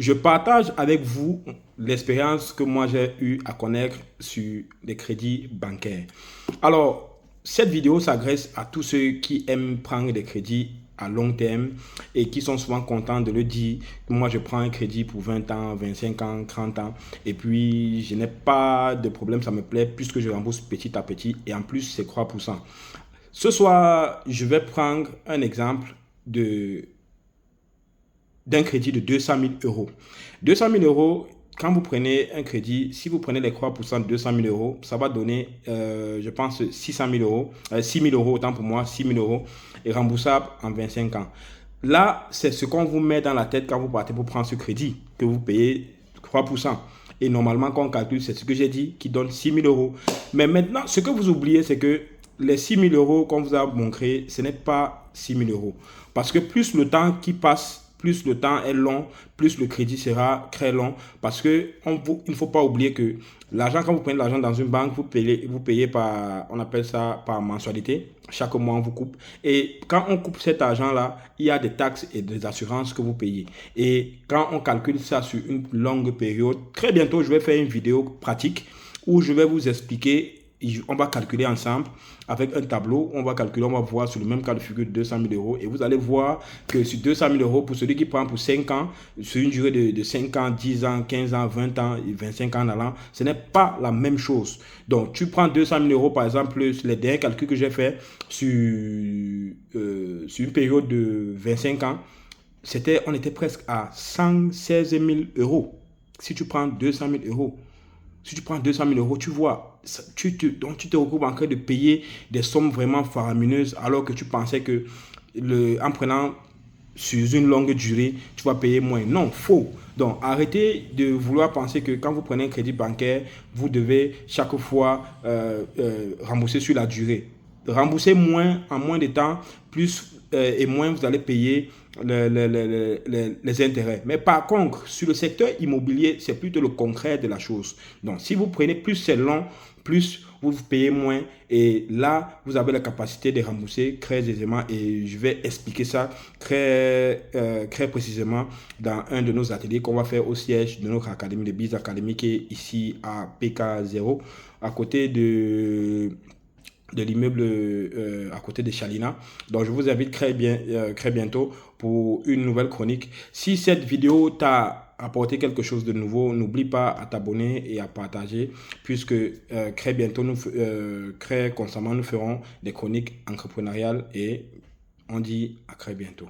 Je partage avec vous l'expérience que moi j'ai eu à connaître sur les crédits bancaires. Alors, cette vidéo s'adresse à tous ceux qui aiment prendre des crédits à long terme et qui sont souvent contents de le dire. Moi, je prends un crédit pour 20 ans, 25 ans, 30 ans et puis je n'ai pas de problème, ça me plaît puisque je rembourse petit à petit et en plus, c'est 3%. Ce soir, je vais prendre un exemple de d'un crédit de 200 000 euros. 200 000 euros, quand vous prenez un crédit, si vous prenez les 3% de 200 000 euros, ça va donner, je pense, 600 000 euros, 6 000 euros, autant pour moi, 6 000 euros, et remboursable en 25 ans. Là, c'est ce qu'on vous met dans la tête quand vous partez pour prendre ce crédit, que vous payez 3%. Et normalement, quand on calcule, c'est ce que j'ai dit, qui donne 6 000 euros. Mais maintenant, ce que vous oubliez, c'est que les 6 000 euros qu'on vous a montré, ce n'est pas 6 000 euros. Parce que plus le temps qui passe, plus le temps est long, plus le crédit sera très long. Parce que il ne faut pas oublier que l'argent, quand vous prenez l'argent dans une banque, vous payez par, on appelle ça par mensualité. Chaque mois, on vous coupe. Et quand on coupe cet argent-là, il y a des taxes et des assurances que vous payez. Et quand on calcule ça sur une longue période, très bientôt, je vais faire une vidéo pratique où je vais vous expliquer. On va calculer ensemble avec un tableau. On va calculer, on va voir sur le même cas de figure de 200 000 euros. Et vous allez voir que sur 200 000 euros, pour celui qui prend pour 5 ans, sur une durée de 5 ans, 10 ans, 15 ans, 20 ans et 25 ans en allant, ce n'est pas la même chose. Donc, tu prends 200 000 euros, par exemple, les derniers calculs que j'ai fait sur une période de 25 ans, on était presque à 116 000 euros. Si tu prends 200 000 euros, si tu prends 200 000 euros, tu vois, donc tu te retrouves en train de payer des sommes vraiment faramineuses alors que tu pensais que en prenant sur une longue durée, tu vas payer moins. Non, faux. Donc, arrêtez de vouloir penser que quand vous prenez un crédit bancaire, vous devez chaque fois rembourser sur la durée. Remboursez moins en moins de temps, plus et moins vous allez payer les intérêts. Mais par contre, sur le secteur immobilier, c'est plutôt le contraire de la chose. Donc, si vous prenez plus c'est long, plus vous payez moins. Et là, vous avez la capacité de rembourser très aisément. Et je vais expliquer ça très précisément dans un de nos ateliers qu'on va faire au siège de notre académie, de Biz Academy, qui est ici à PK0, à côté de l'immeuble à côté de Chalina. Donc, je vous invite très bientôt pour une nouvelle chronique. Si cette vidéo t'a apporté quelque chose de nouveau, n'oublie pas à t'abonner et à partager, puisque très bientôt, très constamment, nous ferons des chroniques entrepreneuriales et on dit à très bientôt.